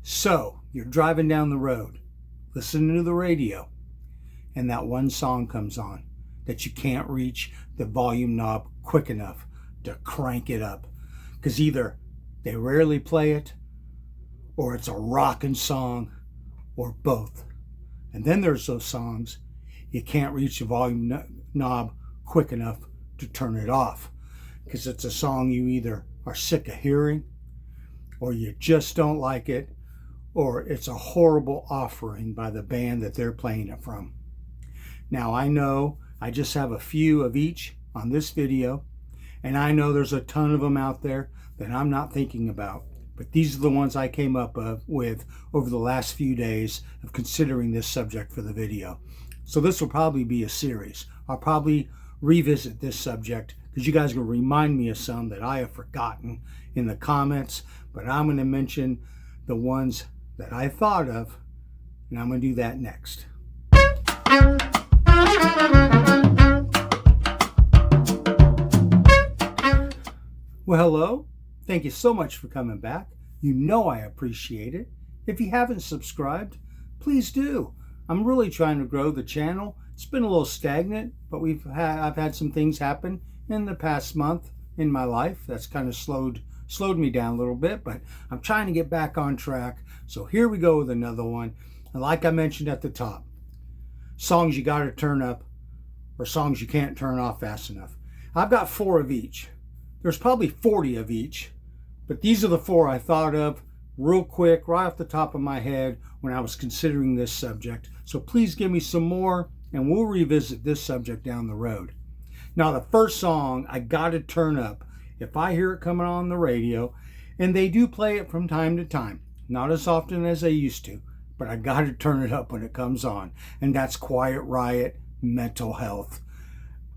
So you're driving down the road, listening to the radio, and that one song comes on that you can't reach the volume knob quick enough to crank it up. Because either they rarely play it, or it's a rockin' song, or both. And then there's those songs you can't reach the volume knob quick enough to turn it off. Because it's a song you either are sick of hearing, or you just don't like it, or it's a horrible offering by the band that they're playing it from. Now I know I just have a few of each on this video, and I know there's a ton of them out there that I'm not thinking about, but these are the ones I came up with over the last few days of considering this subject for the video. So this will probably be a series. I'll probably revisit this subject because you guys are going to remind me of some that I have forgotten in the comments, but I'm going to mention the ones that I thought of, and I'm going to do that next. Well, hello. Thank you so much for coming back. You know I appreciate it. If you haven't subscribed, please do. I'm really trying to grow the channel. It's been a little stagnant, but I've had some things happen in the past month in my life that's kind of slowed me down a little bit, but I'm trying to get back on track. So here we go with another one. And like I mentioned at the top, songs you got to turn up or songs you can't turn off fast enough. I've got 4 of each. There's probably 40 of each, but these are the 4 I thought of real quick, right off the top of my head when I was considering this subject. So please give me some more and we'll revisit this subject down the road. Now the first song I got to turn up if I hear it coming on the radio, and they do play it from time to time, not as often as they used to, but I got to turn it up when it comes on, and that's Quiet Riot, Mental Health.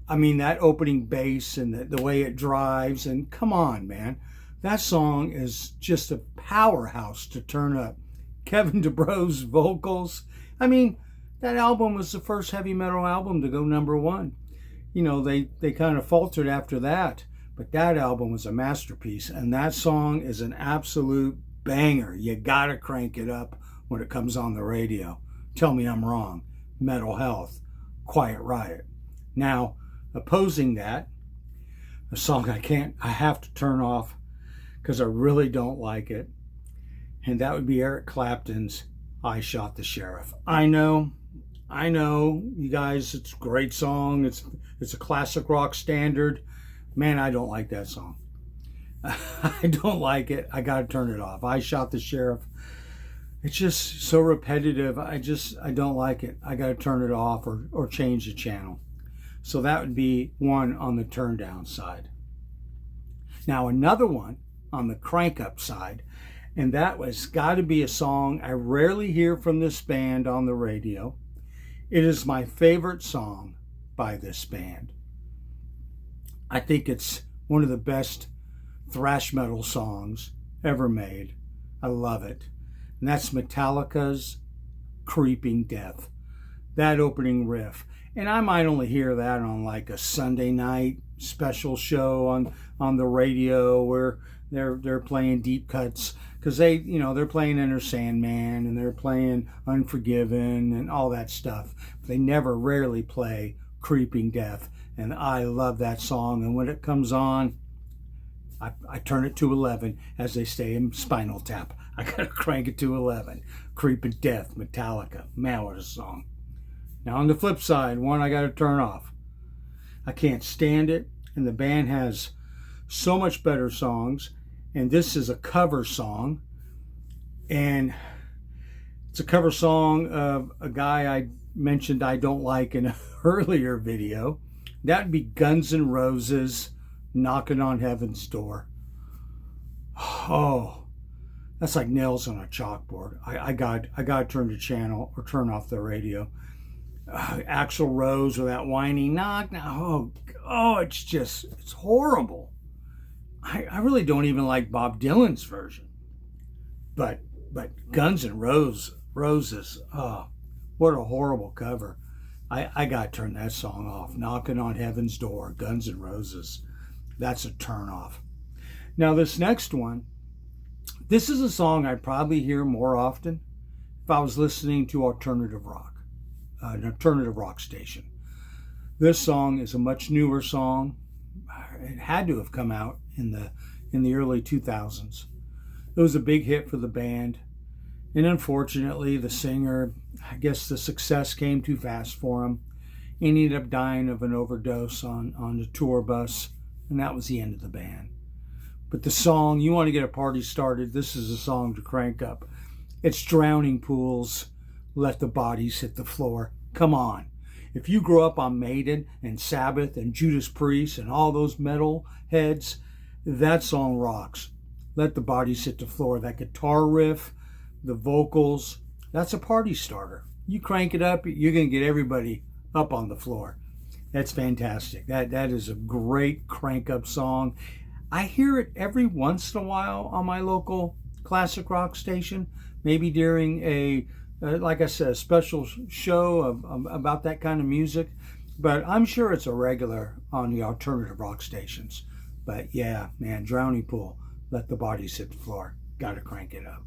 I mean, that opening bass and the way it drives, and come on, man. That song is just a powerhouse to turn up. Kevin DuBro's vocals. I mean, that album was the first heavy metal album to go #1. You know, they kind of faltered after that, but that album was a masterpiece, and that song is an absolute banger. You gotta crank it up when it comes on the radio. Tell me I'm wrong. Mental Health, Quiet Riot. Now, opposing that, a song I have to turn off because I really don't like it, and that would be Eric Clapton's I Shot the Sheriff. I know, you guys, it's a great song. It's a classic rock standard. Man, I don't like that song. I don't like it. I gotta turn it off. I Shot the Sheriff. It's just so repetitive. I don't like it. I gotta turn it off or change the channel. So that would be one on the turn down side. Now another one on the crank up side, and that was got to be a song I rarely hear from this band on the radio. It is my favorite song by this band. I think it's one of the best thrash metal songs ever made. I love it. And that's Metallica's Creeping Death. That opening riff. And I might only hear that on like a Sunday night special show on the radio where they're playing deep cuts, because they're playing Enter Sandman and they're playing Unforgiven and all that stuff. They rarely play Creeping Death, and I love that song. And when it comes on, I turn it to 11, as they say in Spinal Tap. I gotta crank it to 11. Creeping Death, Metallica. Man, what a song. Now on the flip side, one I gotta turn off. I can't stand it, and the band has so much better songs, and this is a cover song, and it's a cover song of a guy I mentioned I don't like in an earlier video. That would be Guns N' Roses, Knocking on Heaven's Door. Oh, that's like nails on a chalkboard. I got to turn the channel or turn off the radio. Axl Rose with that whiny knock. It's horrible. I really don't even like Bob Dylan's version. But Guns N' Roses, oh, what a horrible cover. I got to turn that song off. Knocking on Heaven's Door, Guns N' Roses. That's a turn off. Now this next one, This is a song I'd probably hear more often if I was listening to alternative rock, an alternative rock station. This song is a much newer song. It had to have come out in the early 2000s. It was a big hit for the band. And unfortunately, the singer, I guess the success came too fast for him. He ended up dying of an overdose on the tour bus, and that was the end of the band. But the song, you want to get a party started, this is a song to crank up. It's Drowning Pools, Let the Bodies Hit the Floor. Come on. If you grew up on Maiden and Sabbath and Judas Priest and all those metal heads, that song rocks. Let the Bodies Hit the Floor. That guitar riff, the vocals, that's a party starter. You crank it up, you're going to get everybody up on the floor. That's fantastic. That is a great crank up song. I hear it every once in a while on my local classic rock station, maybe during a, like I said, a special show about that kind of music. But I'm sure it's a regular on the alternative rock stations. But yeah, man, Drowning Pool, Let the Bodies Hit the Floor. Got to crank it up.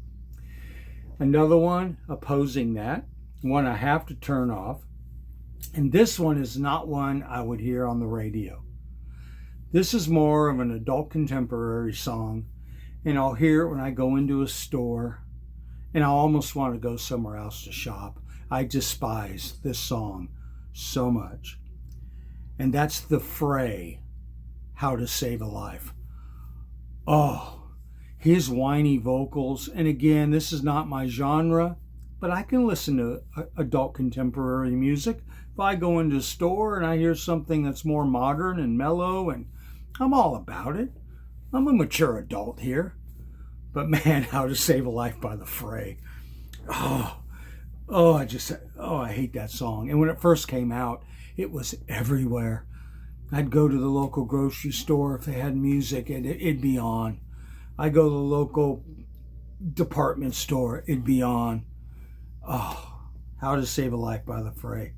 Another one opposing that, one I have to turn off. And this one is not one I would hear on the radio. This is more of an adult contemporary song, and I'll hear it when I go into a store, and I almost want to go somewhere else to shop. I despise this song so much. And that's The Fray, How to Save a Life. Oh, his whiny vocals, and again, this is not my genre, but I can listen to adult contemporary music. If I go into a store and I hear something that's more modern and mellow, and I'm all about it. I'm a mature adult here. But man, How to Save a Life by The Fray. I hate that song. And when it first came out, it was everywhere. I'd go to the local grocery store if they had music, and it'd be on. I'd go to the local department store, it'd be on. Oh, How to Save a Life by The Fray.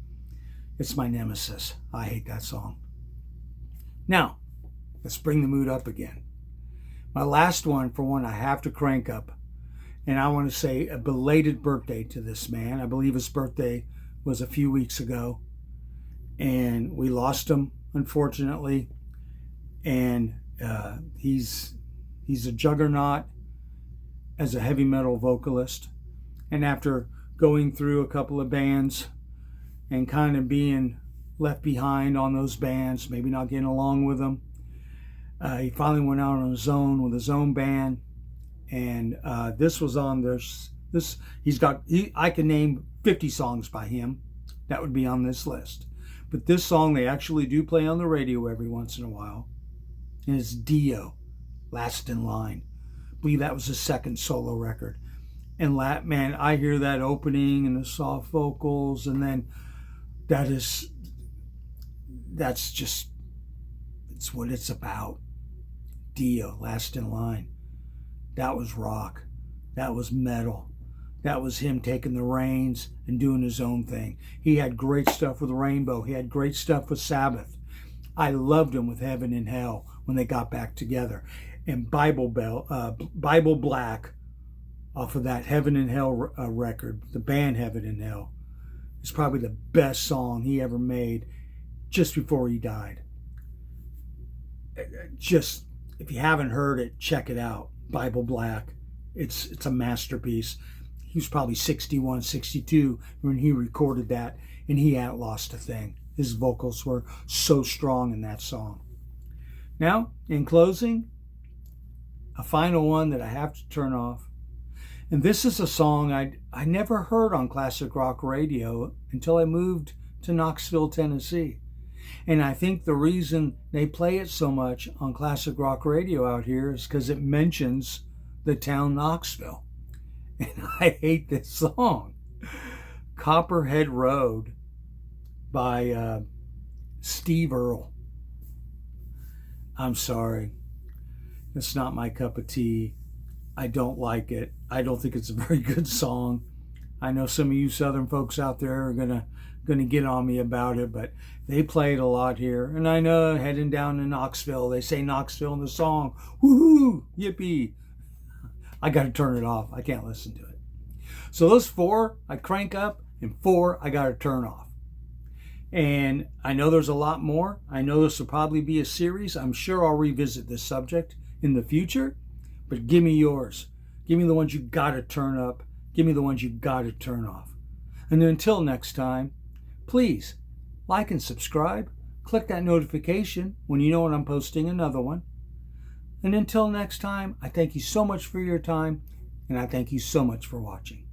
It's my nemesis. I hate that song. Now, let's bring the mood up again. My last one for one I have to crank up. And I want to say a belated birthday to this man. I believe his birthday was a few weeks ago. And we lost him, unfortunately. And he's a juggernaut as a heavy metal vocalist. And after going through a couple of bands and kind of being left behind on those bands, maybe not getting along with them, he finally went out on his own with his own band, and this was on this. I can name 50 songs by him that would be on this list, but this song they actually do play on the radio every once in a while, and it's Dio, Last in Line. I believe that was his second solo record, and man, I hear that opening and the soft vocals, and then that's just, it's what it's about. Dio, Last in Line. That was rock. That was metal. That was him taking the reins and doing his own thing. He had great stuff with Rainbow. He had great stuff with Sabbath. I loved him with Heaven and Hell when they got back together. And Bible Black, off of that Heaven and Hell record, the band Heaven and Hell, is probably the best song he ever made just before he died. Just, if you haven't heard it, check it out. Bible Black. It's a masterpiece. He was probably 61, 62 when he recorded that, and he hadn't lost a thing. His vocals were so strong in that song. Now, in closing, a final one that I have to turn off. And this is a song I never heard on classic rock radio until I moved to Knoxville, Tennessee. And I think the reason they play it so much on classic rock radio out here is because it mentions the town Knoxville. And I hate this song. Copperhead Road by Steve Earle. I'm sorry. It's not my cup of tea. I don't like it. I don't think it's a very good song. I know some of you Southern folks out there are gonna get on me about it, but they play it a lot here. And I know heading down to Knoxville, they say Knoxville in the song. Woohoo! Yippee! I got to turn it off. I can't listen to it. So those 4 I crank up and 4 I got to turn off. And I know there's a lot more. I know this will probably be a series. I'm sure I'll revisit this subject in the future, but give me yours. Give me the ones you got to turn up. Give me the ones you got to turn off. And until next time, please like and subscribe. Click that notification when you know when I'm posting another one. And until next time, I thank you so much for your time, and I thank you so much for watching.